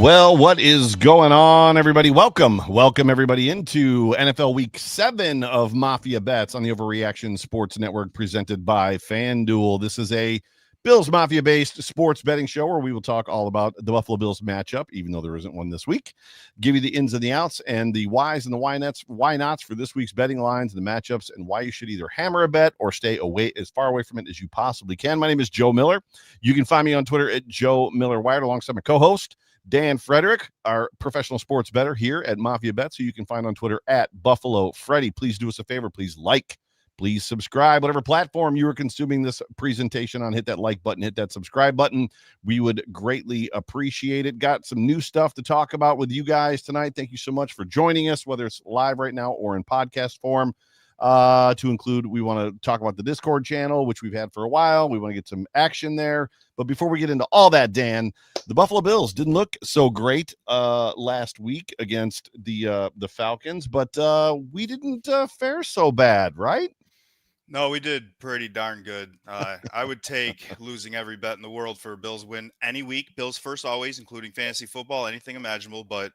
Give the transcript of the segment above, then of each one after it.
Well, what is going on, everybody? Welcome everybody into NFL Week 7 of Mafia Bets on the Overreaction Sports Network, presented by FanDuel. This is a Bills Mafia-based sports betting show where we will talk all about the Buffalo Bills matchup, even though there isn't one this week. Give you the ins and the outs and the whys and the why nots for this week's betting lines and the matchups, and why you should either hammer a bet or stay away as far away from it as you possibly can. My name is Joe Miller. You can find me on Twitter at Joe Miller Wired alongside my co-host Dan Frederick, our professional sports bettor here at Mafia Bets, who you can find on Twitter at Buffalo Freddy. Please do us a favor. Please like, please subscribe. Whatever platform you are consuming this presentation on, hit that like button, hit that subscribe button. We would greatly appreciate it. Got some new stuff to talk about with you guys tonight. Thank you so much for joining us, whether it's live right now or in podcast form. To include, we want to talk about the Discord channel, which we've had for a while. We want to get some action there. But before we get into all that, Dan, the Buffalo Bills didn't look so great last week against the Falcons, but we didn't fare so bad, right? No, we did pretty darn good. I would take losing every bet in the world for a Bills win any week. Bills first always, including fantasy football, anything imaginable. But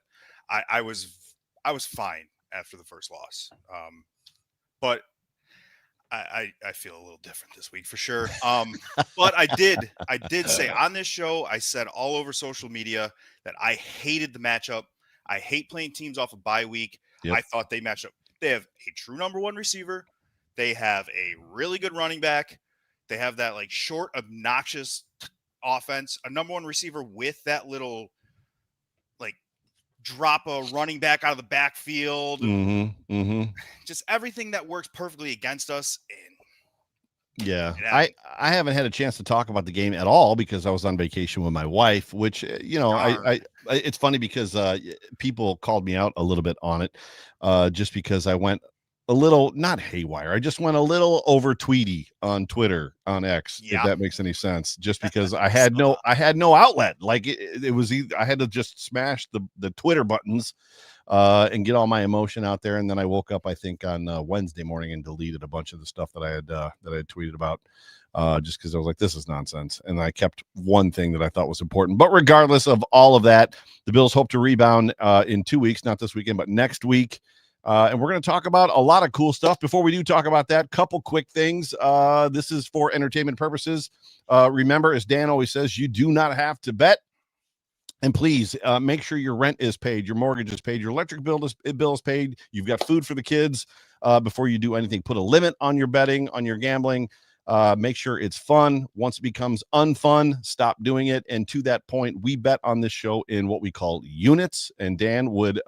I was fine after the first loss. But I feel a little different this week for sure. But I did say on this show, I said all over social media that I hated the matchup. I hate playing teams off a bye week. Yep. I thought they matched up. They have a true number one receiver. They have a really good running back. They have that like short, obnoxious offense. A number one receiver with that little like drop a running back out of the backfield. Just everything that works perfectly against us. And yeah, I haven't had a chance to talk about the game at all because I was on vacation with my wife, which, I it's funny because people called me out a little bit on it just because I went a little, not haywire. I just went a little over tweety on Twitter, on X, if that makes any sense, just because I had no outlet. Like it was, I had to just smash the Twitter buttons and get all my emotion out there. And then I woke up, I think on Wednesday morning, and deleted a bunch of the stuff that I had tweeted about just because I was like, this is nonsense. And I kept one thing that I thought was important. But regardless of all of that, the Bills hope to rebound in 2 weeks, not this weekend, but next week. And we're going to talk about a lot of cool stuff. Before we do talk about that, couple quick things. This is for entertainment purposes. Remember, as Dan always says, you do not have to bet. And please make sure your rent is paid, your mortgage is paid, your electric bill is paid. You've got food for the kids before you do anything. Put a limit on your betting, on your gambling. Make sure it's fun. Once it becomes unfun, stop doing it. And to that point, we bet on this show in what we call units. And Dan would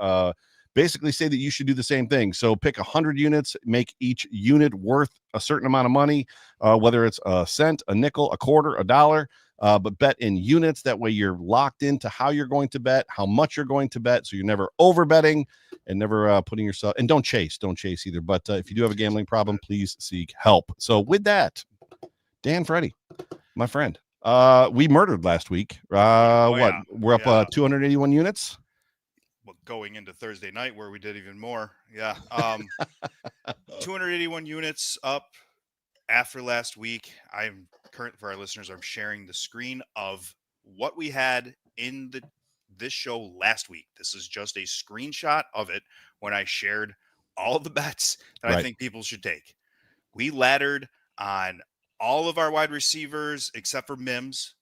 basically say that you should do the same thing. So pick 100 units, make each unit worth a certain amount of money, whether it's a cent, a nickel, a quarter, a dollar, but bet in units. That way you're locked into how you're going to bet, how much you're going to bet. So you're never over betting and never putting yourself, and don't chase either. But if you do have a gambling problem, please seek help. So with that, Dan Freddy, my friend, we murdered last week. We're up 281 units. Going into Thursday night where we did even more. 281 units up after last week. I'm current for our listeners. I'm sharing the screen of what we had in this show last week. This is just a screenshot of it when I shared all the bets that I think people should take. We laddered on all of our wide receivers except for Mims.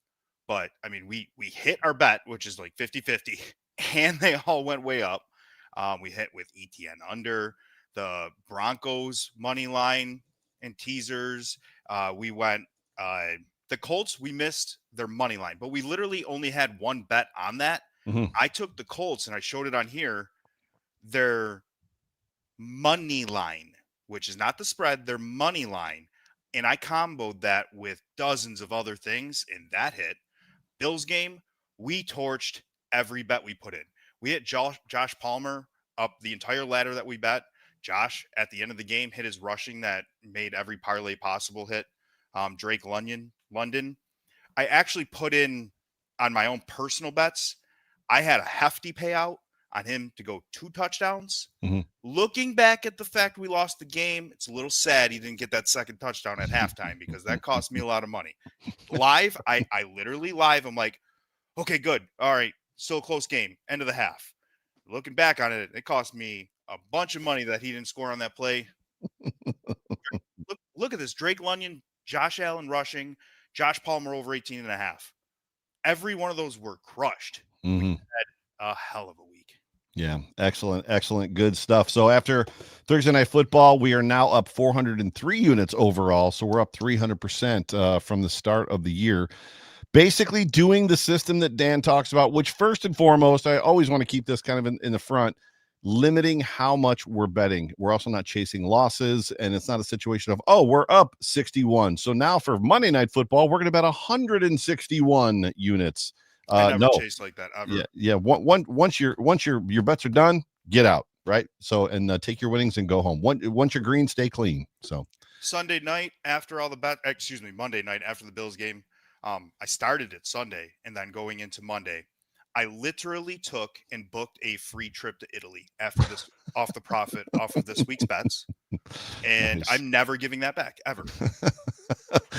But I mean, we hit our bet, which is like 50-50. And they all went way up. We hit with ETN under the Broncos money line and teasers. We went the Colts. We missed their money line, but we literally only had one bet on that. I took the Colts and I showed it on here. Their money line, which is not the spread, their money line, and I comboed that with dozens of other things, and that hit. Bills game, we torched every bet we put in. We hit Josh Palmer up the entire ladder that we bet. Josh, at the end of the game, hit his rushing that made every parlay possible hit. Drake London. I actually put in on my own personal bets. I had a hefty payout on him to go 2 touchdowns. Looking back at the fact we lost the game, it's a little sad he didn't get that second touchdown at halftime because that cost me a lot of money. Live, I literally live. I'm like, okay, good. All right. Still a close game. End of the half. Looking back on it, it cost me a bunch of money that he didn't score on that play. Look at this. Drake Lunyon, Josh Allen rushing, Josh Palmer over 18 and a half. Every one of those were crushed. We Mm-hmm. had a hell of a week. Yeah, excellent, good stuff. So after Thursday Night Football, we are now up 403 units overall. So we're up 300% from the start of the year. Basically doing the system that Dan talks about, which first and foremost, I always want to keep this kind of in the front, limiting how much we're betting. We're also not chasing losses, and it's not a situation of, oh, we're up 61. So now for Monday Night Football, we're going to bet 161 units. I never No. chase like that ever. Yeah. Once your bets are done, get out, right? So and take your winnings and go home. Once you're green, stay clean. So Sunday night after all the Monday night after the Bills game, I started it Sunday and then going into Monday, I literally took and booked a free trip to Italy after this off the profit off of this week's bets, and nice. I'm never giving that back ever.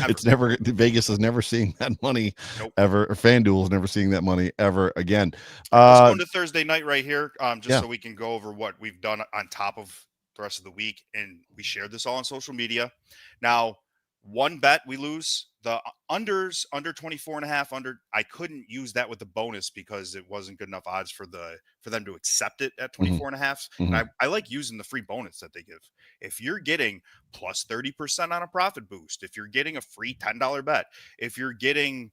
It's never Vegas is never seeing that money Nope. ever. Or FanDuel is never seeing that money ever again. Let's go into Thursday night right here, Yeah. so we can go over what we've done on top of the rest of the week, and we shared this all on social media. Now, one bet we lose the unders under 24 and a half under. I couldn't use that with the bonus because it wasn't good enough odds for them to accept it at 24 and a half. Mhm. And I like using the free bonus that they give. If you're getting plus 30% on a profit boost, if you're getting a free $10 bet, if you're getting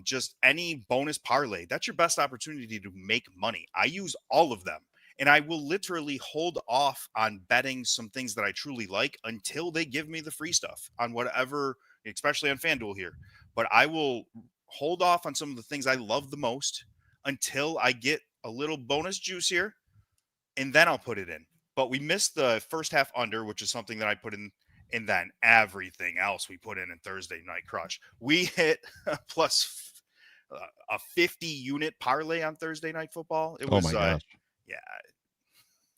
just any bonus parlay, that's your best opportunity to make money. I use all of them. And I will literally hold off on betting some things that I truly like until they give me the free stuff on whatever, especially on FanDuel here. But I will hold off on some of the things I love the most until I get a little bonus juice here, and then I'll put it in. But we missed the first half under, which is something that I put in, and then everything else we put in Thursday Night Crush. We hit plus a 50 unit parlay on Thursday Night Football. It was, oh my gosh. Yeah,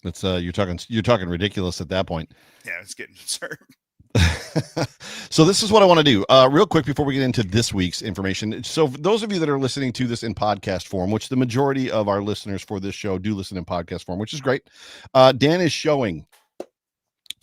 It's you're talking ridiculous at that point. yeah, it's getting absurd. So this is what I want to do real quick before we get into this week's information. So for those of you that are listening to this in podcast form, which the majority of our listeners for this show do listen in podcast form, which is great. Dan is showing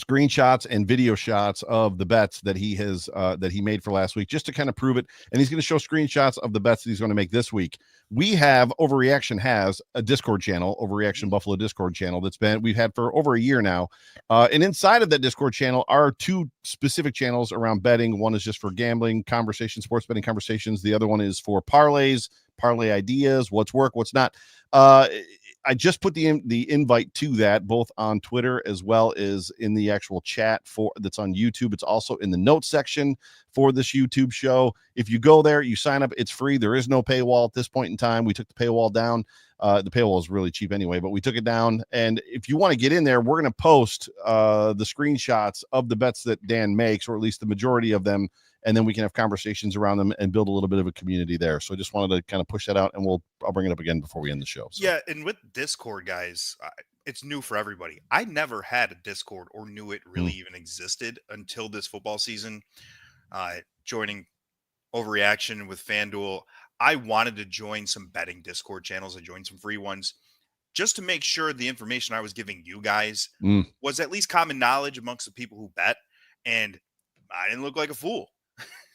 screenshots and video shots of the bets that he has that he made for last week, just to kind of prove it. And he's going to show screenshots of the bets that he's going to make this week. We have Overreaction has a Discord channel, Overreaction Buffalo Discord channel we've had for over a year now. And inside of that Discord channel are two specific channels around betting. One is just for gambling conversations, sports betting conversations. The other one is for parlays, parlay ideas, what's work, what's not. I just put the invite to that both on Twitter as well as in the actual chat that's on YouTube. It's also in the notes section for this YouTube show. If you go there, you sign up, it's free. There is no paywall at this point in time. We took the paywall down. The paywall is really cheap anyway, but we took it down. And if you want to get in there, we're going to post the screenshots of the bets that Dan makes, or at least the majority of them. And then we can have conversations around them and build a little bit of a community there. So I just wanted to kind of push that out, and I'll bring it up again before we end the show. So. Yeah, and with Discord, guys, it's new for everybody. I never had a Discord or knew it really even existed until this football season. Joining Overreaction with FanDuel, I wanted to join some betting Discord channels. I joined some free ones just to make sure the information I was giving you guys was at least common knowledge amongst the people who bet, and I didn't look like a fool.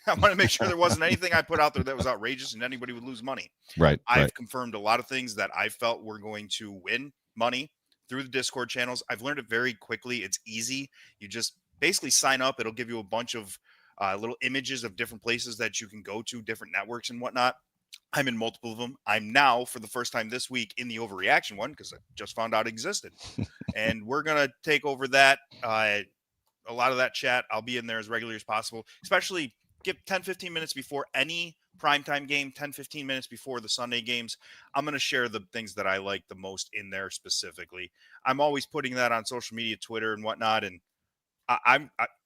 I want to make sure there wasn't anything I put out there that was outrageous and anybody would lose money. Right. I've confirmed a lot of things that I felt were going to win money through the Discord channels. I've learned it very quickly. It's easy. You just basically sign up. It'll give you a bunch of little images of different places that you can go to, different networks and whatnot. I'm in multiple of them. I'm now, for the first time this week, in the Overreaction one because I just found out it existed. And we're going to take over that. A lot of that chat. I'll be in there as regularly as possible, especially give 10, 15 minutes before any primetime game, 10, 15 minutes before the Sunday games. I'm going to share the things that I like the most in there specifically. I'm always putting that on social media, Twitter and whatnot. And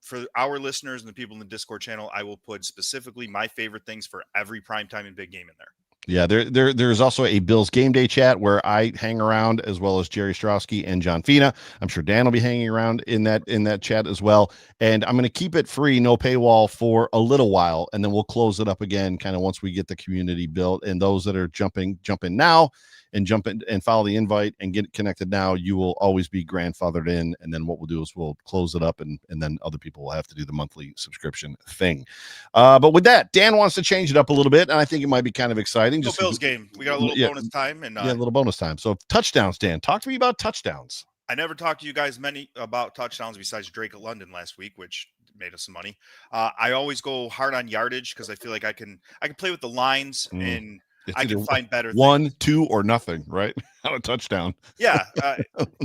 for our listeners and the people in the Discord channel, I will put specifically my favorite things for every primetime and big game in there. Yeah, there's also a Bills game day chat where I hang around, as well as Jerry Strowski and John Fina. I'm sure Dan will be hanging around in that chat as well. And I'm going to keep it free, no paywall, for a little while, and then we'll close it up again, kind of once we get the community built. And those that are jump in now and jump in and follow the invite and get connected now, you will always be grandfathered in. And then what we'll do is we'll close it up, and then other people will have to do the monthly subscription thing. But with that, Dan wants to change it up a little bit, and I think it might be kind of exciting. No, Bills game. We got a little bonus time, and a little bonus time. So touchdowns, Dan. Talk to me about touchdowns. I never talked to you guys many about touchdowns besides Drake at London last week, which made us some money. I always go hard on yardage because I feel like I can play with the lines and I can find better one, things. 2, or nothing, right? On a touchdown. Yeah,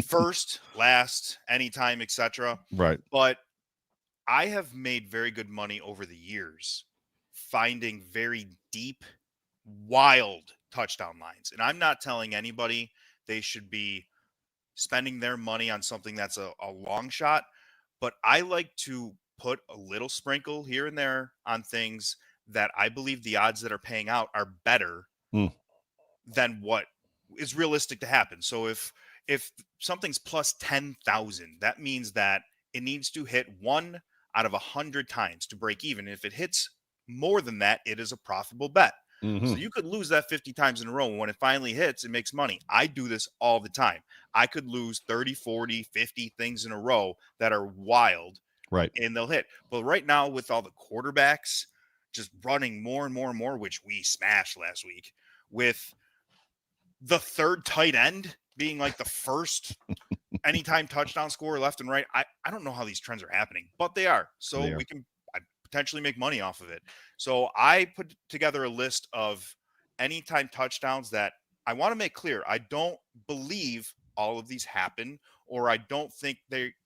first, last, anytime, etc. Right. But I have made very good money over the years finding very deep, wild touchdown lines. And I'm not telling anybody they should be spending their money on something that's a long shot, but I like to put a little sprinkle here and there on things that I believe the odds that are paying out are better than what is realistic to happen. So if something's plus 10,000, that means that it needs to hit 1 out of 100 times to break even. If it hits more than that, it is a profitable bet. So you could lose that 50 times in a row. When it finally hits, it makes money. I do this all the time. I could lose 30, 40, 50 things in a row that are wild. Right. And they'll hit. But right now, with all the quarterbacks just running more and more and more, which we smashed last week, with the third tight end being like the first anytime touchdown scorer left and right, I don't know how these trends are happening, but they are. So we can potentially make money off of it. So I put together a list of anytime touchdowns that I want to make clear. I don't believe all of these happen, or I don't think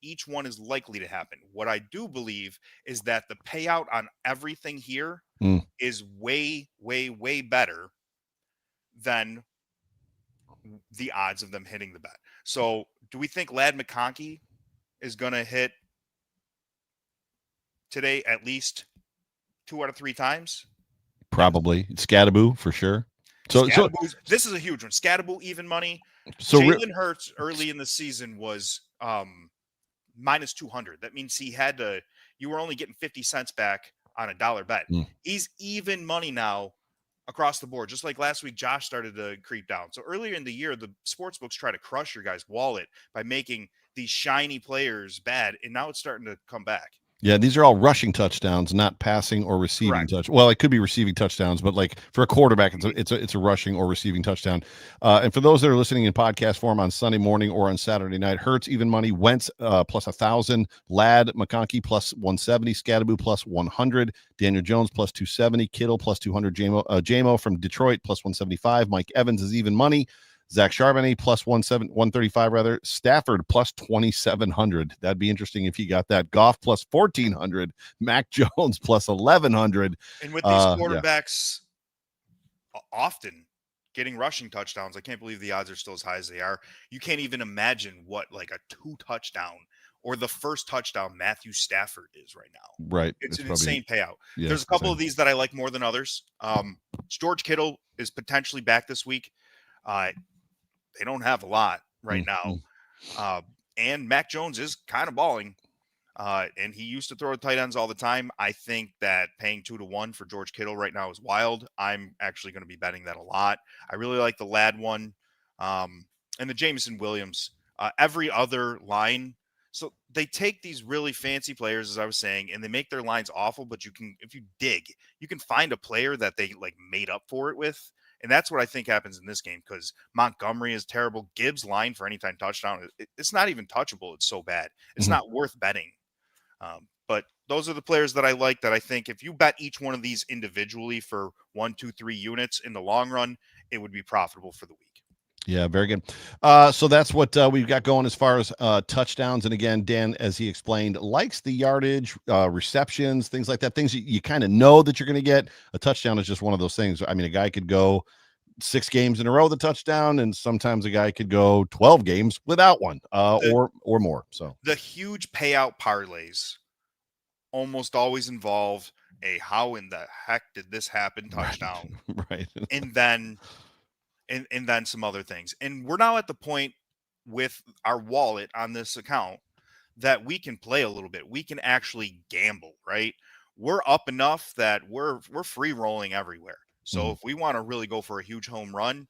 each one is likely to happen. What I do believe is that the payout on everything here is way, way, way better than the odds of them hitting the bet. So do we think Ladd McConkey is going to hit today at least 2 out of 3 times? Probably. Scattaboo for sure. So this is a huge one. Scattaboo even money. So Jalen Hurts early in the season was minus 200. That means you were only getting 50 cents back on a dollar bet. He's even money now across the board. Just like last week, Josh started to creep down. So earlier in the year, the sports books try to crush your guy's wallet by making these shiny players bad, and now it's starting to come back. Yeah, these are all rushing touchdowns, not passing or receiving touch. Well, it could be receiving touchdowns, but like for a quarterback, it's a rushing or receiving touchdown. And for those that are listening in podcast form on Sunday morning or on Saturday night, Hurts even money, Wentz plus 1,000, Ladd McConkey plus 170, Scattaboo plus 100, Daniel Jones plus 270, Kittle plus 200, Jamo from Detroit plus 175, Mike Evans is even money. Zach Charbonnet plus 135 rather. Stafford plus 2,700. That'd be interesting if he got that. Goff plus 1,400. Mac Jones plus 1,100. And with these quarterbacks often getting rushing touchdowns, I can't believe the odds are still as high as they are. You can't even imagine what like a 2 touchdown or the first touchdown Matthew Stafford is right now. Right. It's an insane payout. Yeah, there's a couple of these that I like more than others. George Kittle is potentially back this week. They don't have a lot right now. And Mac Jones is kind of balling. And he used to throw tight ends all the time. I think that paying 2-1 for George Kittle right now is wild. I'm actually going to be betting that a lot. I really like the Ladd one. And the Jameson Williams. Every other line. So they take these really fancy players, as I was saying, and they make their lines awful. But if you dig, you can find a player that they like made up for it with. And that's what I think happens in this game because Montgomery is terrible. Gibbs' line for anytime touchdown, it's not even touchable. It's so bad. It's not worth betting. But those are the players that I like that I think if you bet each one of these individually for 1, 2, 3 units in the long run, it would be profitable for the week. Yeah, very good. So that's what we've got going as far as touchdowns. And again, Dan, as he explained, likes the yardage, receptions, things like that, things you kind of know that you're going to get. A touchdown is just one of those things. I mean, a guy could go 6 games in a row with a touchdown, and sometimes a guy could go 12 games without one or more. So the huge payout parlays almost always involve a how in the heck did this happen Right. touchdown, Right. and then some other things. And we're now at the point with our wallet on this account that we can play a little bit. We can actually gamble, right? We're up enough that we're free rolling everywhere. So Mhm. if we want to really go for a huge home run,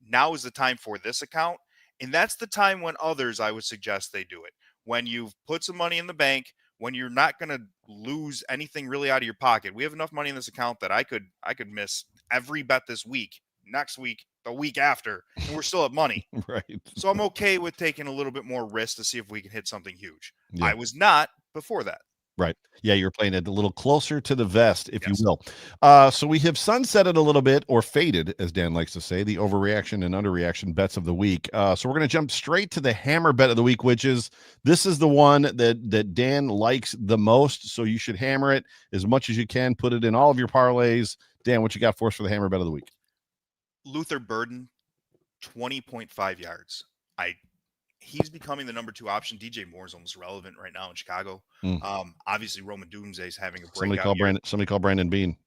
now is the time for this account. And that's the time when others, I would suggest they do it. When you've put some money in the bank, when you're not going to lose anything really out of your pocket. We have enough money in this account that I could miss every bet this week, next week, the week after, and we're still at money. Right. So I'm okay with taking a little bit more risk to see if we can hit something huge. Yeah. I was not before that. Right. Yeah, you're playing it a little closer to the vest, if you Yes. will. So we have sunsetted a little bit, or faded, as Dan likes to say, the overreaction and underreaction bets of the week. So we're going to jump straight to the hammer bet of the week, which is this is the one that Dan likes the most. So you should hammer it as much as you can. Put it in all of your parlays. Dan, what you got for us for the hammer bet of the week? Luther Burden, 20.5 yards. I He's becoming the number 2 option. DJ Moore is almost relevant right now in Chicago. Mm. Obviously Roman Doomsday is having a Somebody breakout call year. Brandon. Somebody call Brandon Bean.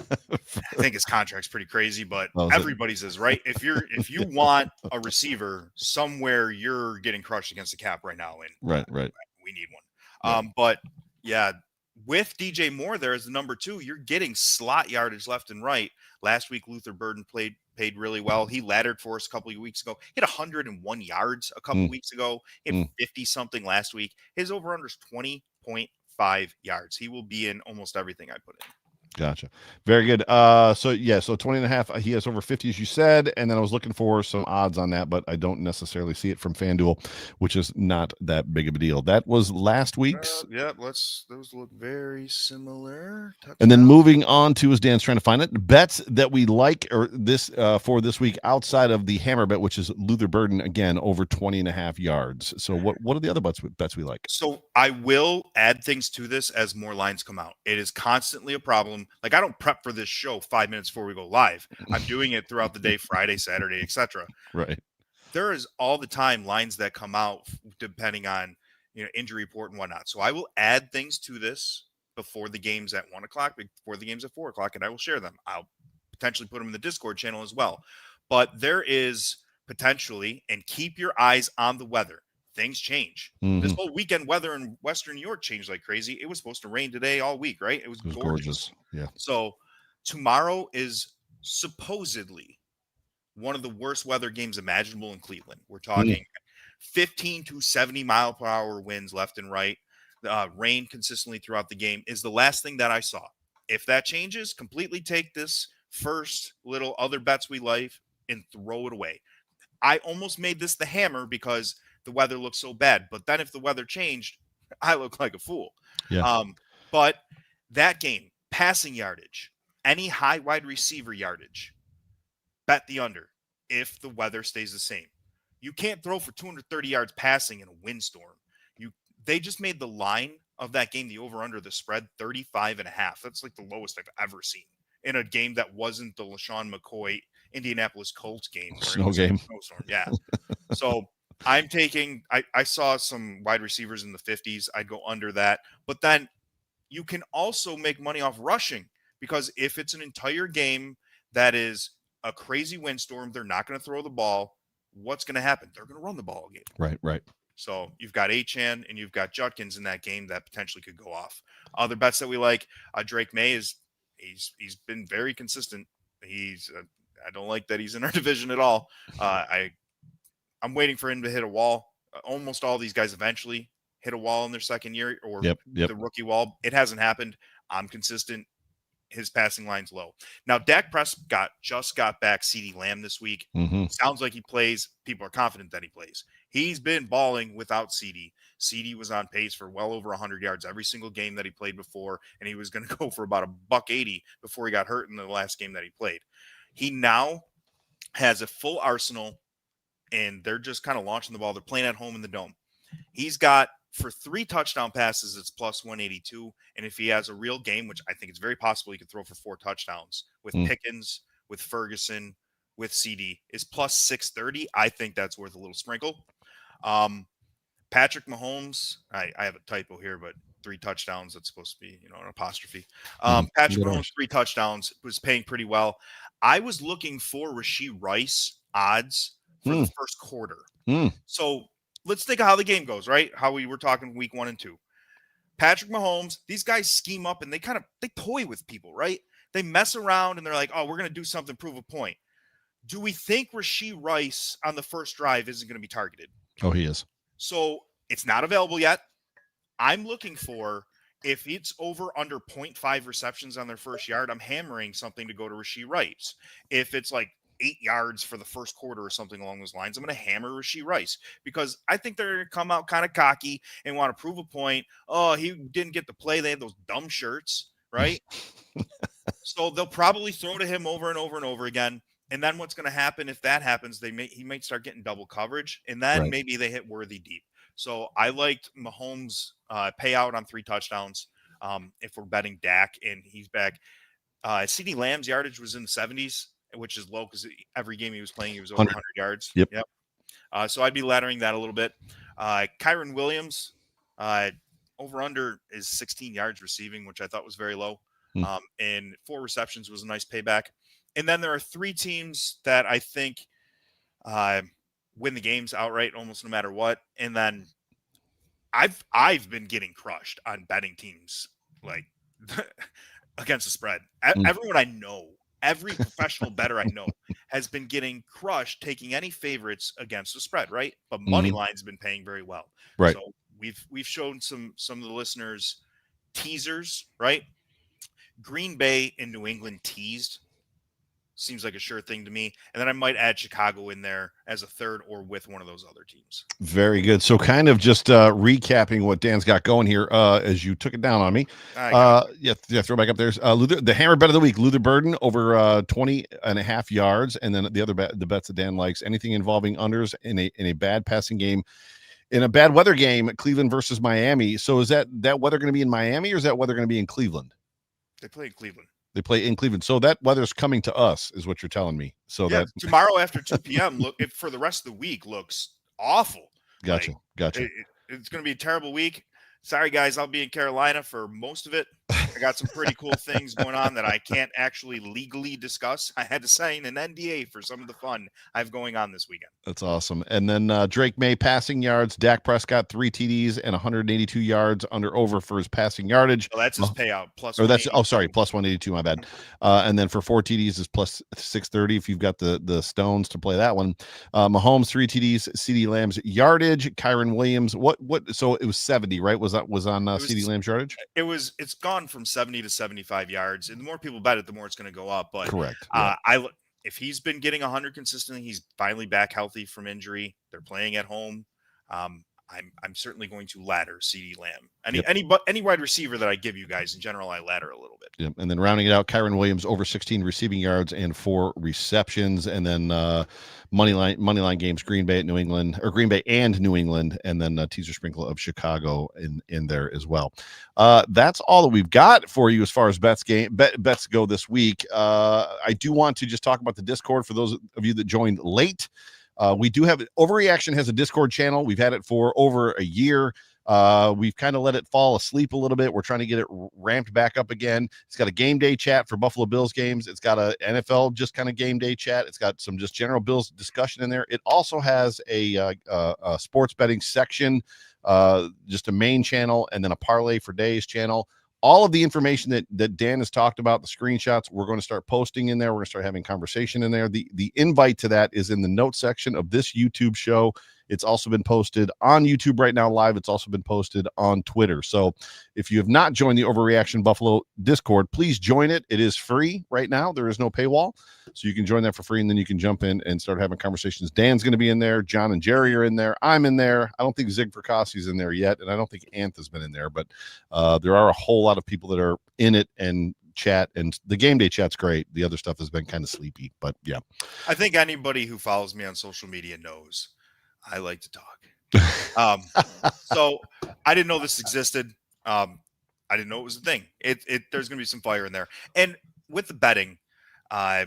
I think his contract's pretty crazy, but Oh, is it? everybody says, right? If you want a receiver somewhere, you're getting crushed against the cap right now, and Right. Right. we need one. Right. But yeah, with DJ Moore there as the number 2, you're getting slot yardage left and right. Last week, Luther Burden paid really well. He laddered for us a couple of weeks ago. He had 101 yards a couple Mm. of weeks ago. He had Mm. 50 something last week. His over under is 20.5 yards. He will be in almost everything I put in. Gotcha. Very good. So 20 and a half, he has over 50, as you said. And then I was looking for some odds on that, but I don't necessarily see it from FanDuel, which is not that big of a deal. That was last week's. Yeah, those look very similar. And then Touchdown. moving on to, as Dan's trying to find it, bets that we like or this for this week outside of the hammer bet, which is Luther Burden, again, over 20 and a half yards. So what are the other bets we like? So I will add things to this as more lines come out. It is constantly a problem. Like I don't prep for this show 5 minutes before we go live. I'm doing it throughout the day, Friday, Saturday, etc. Right. There is all the time lines that come out depending on injury report and whatnot. So I will add things to this before the games at 1:00, before the games at 4:00, and I will share them. I'll potentially put them in the Discord channel as well. But there is potentially, and keep your eyes on the weather. Things change. This Mm-hmm. whole weekend weather in Western New York changed like crazy. It was supposed to rain today all week, right? It was It was gorgeous. gorgeous. Yeah. So tomorrow is supposedly one of the worst weather games imaginable in Cleveland. We're talking 15 to 70 mile per hour winds left and right. Rain consistently throughout the game is the last thing that I saw. If that changes, completely take this first little other bets we like and throw it away. I almost made this the hammer because the weather looked so bad. But then if the weather changed, I look like a fool. Yeah. But that game, passing yardage, any high wide receiver yardage, bet the under if the weather stays the same. You can't throw for 230 yards passing in a windstorm. They just made the line of that game, the over under the spread, 35.5. That's like the lowest I've ever seen in a game that wasn't the LaShawn McCoy Indianapolis Colts game where Snow it was game. a snowstorm. Yeah. So I'm taking I saw some wide receivers in the 50s. I'd go under that. But then you can also make money off rushing because if it's an entire game that is a crazy windstorm, they're not going to throw the ball. What's going to happen? They're going to run the ball game. Right. Right. So you've got Achan and you've got Judkins in that game that potentially could go off. Other bets that we like, Drake May he's been very consistent. I don't like that he's in our division at all. I'm waiting for him to hit a wall. Almost all these guys eventually hit a wall in their second year or Yep. the rookie wall. It hasn't happened. I'm consistent. His passing line's low. Now, Dak Prescott just got back CeeDee Lamb this week. Mm-hmm. Sounds like he plays. People are confident that he plays. He's been balling without CeeDee. CeeDee was on pace for well over 100 yards every single game that he played before, and he was going to go for about $180 before he got hurt in the last game that he played. He now has a full arsenal, and they're just kind of launching the ball. They're playing at home in the Dome. He's got, for 3 touchdown passes, it's plus 182. And if he has a real game, which I think it's very possible he could throw for 4 touchdowns with Pickens, with Ferguson, with CeeDee, is plus 630. I think that's worth a little sprinkle. Patrick Mahomes, I have a typo here, but 3 touchdowns. That's supposed to be, an apostrophe. Mhm. Patrick Good Mahomes, orange. 3 touchdowns, was paying pretty well. I was looking for Rashee Rice odds for the Hmm. first quarter. Hmm. So let's think of how the game goes, right? How we were talking week 1 and 2. Patrick Mahomes, these guys scheme up and they toy with people, right? They mess around and they're like, oh, we're going to do something, prove a point. Do we think Rashee Rice on the first drive isn't going to be targeted? Oh, he is. So it's not available yet. I'm looking for, if it's over under 0.5 receptions on their first yard, I'm hammering something to go to Rashee Rice. If it's like 8 yards for the first quarter or something along those lines, I'm going to hammer Rashee Rice because I think they're going to come out kind of cocky and want to prove a point. Oh, he didn't get the play. They had those dumb shirts, right? So they'll probably throw to him over and over and over again. And then what's going to happen if that happens? He might start getting double coverage, and then Right. maybe they hit Worthy deep. So I liked Mahomes' payout on 3 touchdowns. If we're betting Dak and he's back, CeeDee Lamb's yardage was in the 70s, which is low because every game he was playing, he was over 100 yards. Yep. So I'd be laddering that a little bit. Kyron Williams, over under is 16 yards receiving, which I thought was very low. Hmm. And 4 receptions was a nice payback. And then there are 3 teams that I think win the games outright almost no matter what. And then I've been getting crushed on betting teams like against the spread. Hmm. Everyone I know, every professional bettor I know has been getting crushed taking any favorites against the spread, right? But money line's been paying very well. Right. So we've shown some of the listeners teasers, right? Green Bay and New England teased. Seems like a sure thing to me. And then I might add Chicago in there as a third or with one of those other teams. Very good. So kind of just recapping what Dan's got going here as you took it down on me. Yeah, throw back up there. Luther, the hammer bet of the week, Luther Burden over 20 and a half yards. And then the other the bets that Dan likes, anything involving unders in a bad passing game, in a bad weather game, Cleveland versus Miami. So is that weather going to be in Miami or is that weather going to be in Cleveland? They play in Cleveland. They play in Cleveland. So that weather's coming to us is what you're telling me. So yeah, that tomorrow after 2 p.m. For the rest of the week looks awful. Gotcha. It's going to be a terrible week. Sorry, guys. I'll be in Carolina for most of it. I got some pretty cool things going on that I can't actually legally discuss. I had to sign an NDA for some of the fun I have going on this weekend. That's awesome. And then Drake May passing yards. Dak Prescott 3 TDs and 182 yards over for his passing yardage. So that's his payout. Plus, plus 182. My bad. And then for 4 TDs is plus 630 if you've got the stones to play that one. Mahomes 3 TDs. CeeDee Lamb's yardage. Kyron Williams. What? So it was 70, right? Was on CeeDee Lamb's yardage? It's gone from 70 to 75 yards, and the more people bet it, the more it's going to go up. But correct. If he's been getting 100 consistently, he's finally back healthy from injury. They're playing at home. I'm certainly going to ladder CeeDee Lamb. Any wide receiver that I give you guys in general, I ladder a little bit. Yep. And then rounding it out, Kyron Williams over 16 receiving yards and 4 receptions. And then money line games, Green Bay and New England, and then teaser sprinkle of Chicago in there as well. That's all that we've got for you as far as bets go this week. I do want to just talk about the Discord for those of you that joined late. We do have Overreaction has a Discord channel. We've had it for over a year. We've kind of let it fall asleep a little bit. We're trying to get it ramped back up again. It's got a game day chat for Buffalo Bills games. It's got a NFL just kind of game day chat. It's got some just general Bills discussion in there. It also has a sports betting section, just a main channel, and then a parlay for days channel. All of the information that Dan has talked about, the screenshots, we're going to start posting in there. We're going to start having conversation in there. The invite to that is in the notes section of this YouTube show. It's also been posted on YouTube right now live. It's also been posted on Twitter. So if you have not joined the Overreaction Buffalo Discord, please join it. It is free right now. There is no paywall. So you can join that for free, and then you can jump in and start having conversations. Dan's going to be in there. John and Jerry are in there. I'm in there. I don't think Zig Fracassi is in there yet, and I don't think Anth has been in there. But there are a whole lot of people that are in it and chat, and the game day chat's great. The other stuff has been kind of sleepy, but yeah. I think anybody who follows me on social media knows I like to talk. So I didn't know this existed. I didn't know it was a thing. There's going to be some fire in there. And with the betting, I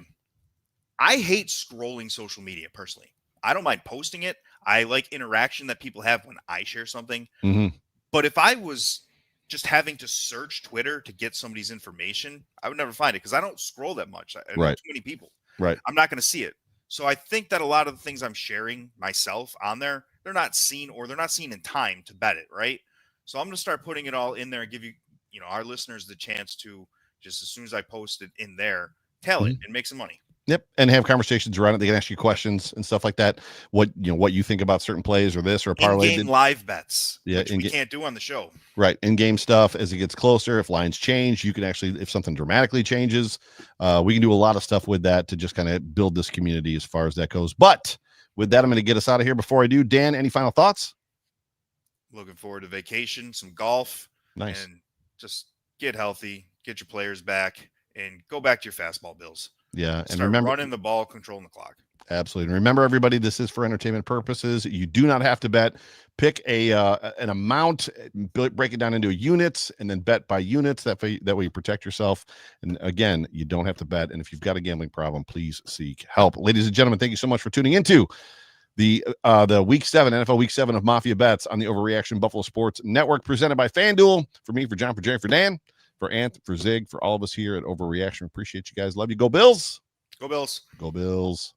hate scrolling social media personally. I don't mind posting it. I like interaction that people have when I share something. Mm-hmm. But if I was just having to search Twitter to get somebody's information, I would never find it because I don't scroll that much. I know Right. too many people. Right. I'm not going to see it. So I think that a lot of the things I'm sharing myself on there, they're not seen or they're not seen in time to bet it, right? So I'm going to start putting it all in there and give our listeners the chance to just as soon as I post it in there, tell it and make some money. Yep, and have conversations around it. They can ask you questions and stuff like that. What you think about certain plays or this or a parlay. In-game live bets, which we in-game can't do on the show. Right, in-game stuff as it gets closer. If lines change, you can actually, if something dramatically changes, we can do a lot of stuff with that to just kind of build this community as far as that goes. But with that, I'm going to get us out of here. Before I do, Dan, any final thoughts? Looking forward to vacation, some golf, nice, and just get healthy, get your players back, and go back to your fastball bills. Yeah, and remember running the ball, controlling the clock. Absolutely. And remember, everybody, this is for entertainment purposes. You do not have to bet. Pick an amount, break it down into units, and then bet by units. That way you protect yourself. And again, you don't have to bet. And if you've got a gambling problem, please seek help. Ladies and gentlemen, thank you so much for tuning into the Week 7, NFL Week 7 of Mafia Bets on the Overreaction Buffalo Sports Network, presented by FanDuel. For me, for John, for Jerry, for Dan, for Ant, for Zig, for all of us here at Overreaction. Appreciate you guys. Love you. Go Bills. Go Bills. Go Bills.